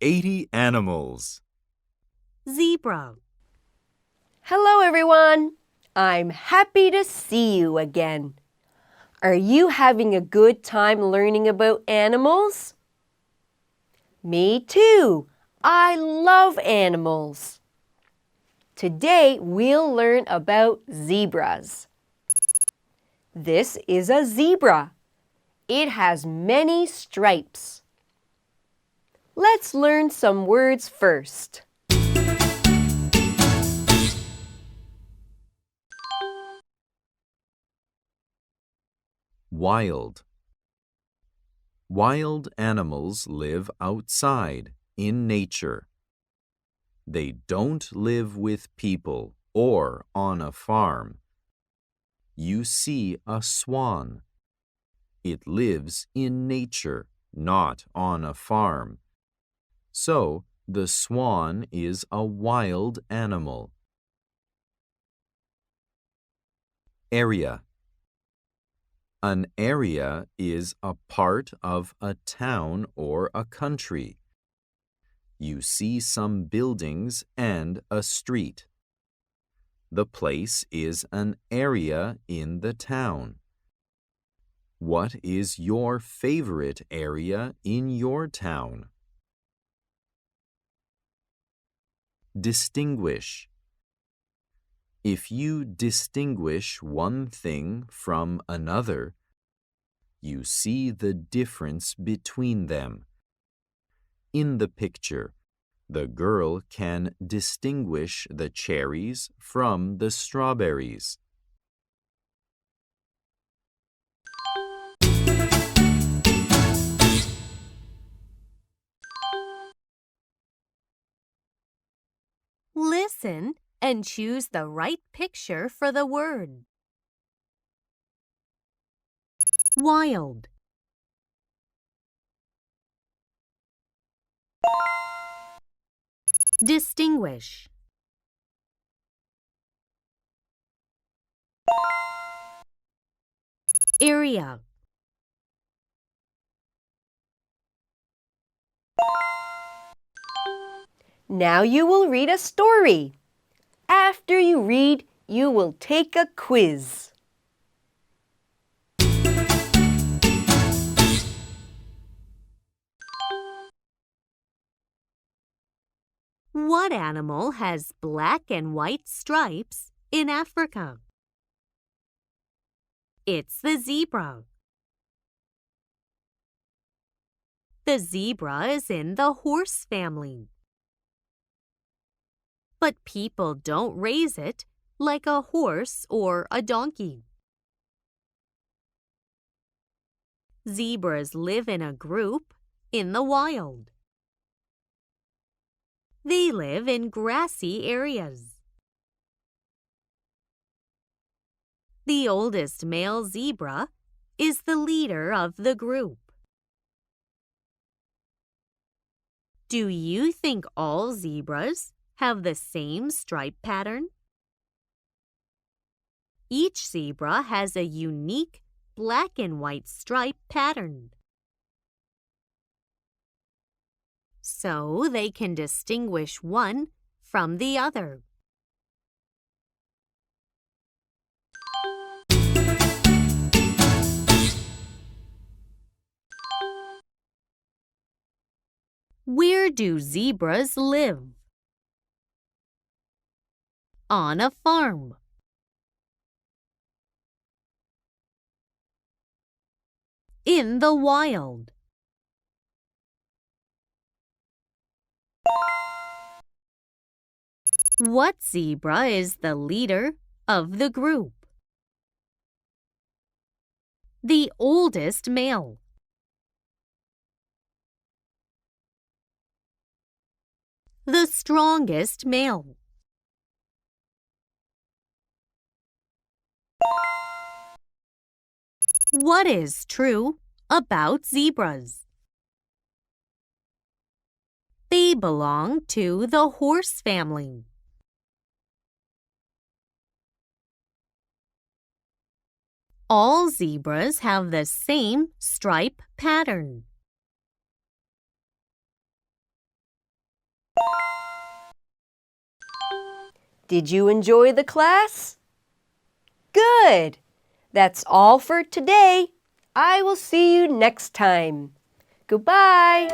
80 animals. Zebra. Hello, everyone. I'm happy to see you again. Are you having a good time learning about animals? Me too. I love animals. Today, we'll learn about zebras. This is a zebra. It has many stripes. Let's learn some words first. Wild. Wild animals live outside, in nature. They don't live with people or on a farm. You see a swan. It lives in nature, not on a farm. So, the swan is a wild animal. Area. An area is a part of a town or a country. You see some buildings and a street. The place is an area in the town. What is your favorite area in your town? Distinguish. If you distinguish one thing from another, you see the difference between them. In the picture, the girl can distinguish the cherries from the strawberries. Listen and choose the right picture for the word. Wild. Distinguish. Area. Now you will read a story. After you read, you will take a quiz. What animal has black and white stripes in Africa? It's the zebra. The zebra is in the horse family. But people don't raise it like a horse or a donkey. Zebras live in a group in the wild. They live in grassy areas. The oldest male zebra is the leader of the group. Do you think all zebras have the same stripe pattern? Each zebra has a unique black and white stripe pattern. So they can distinguish one from the other. Where do zebras live? On a farm. In the wild. What zebra is the leader of the group? The oldest male. The strongest male. What is true about zebras? They belong to the horse family. All zebras have the same stripe pattern. Did you enjoy the class? Good! That's all for today. I will see you next time. Goodbye!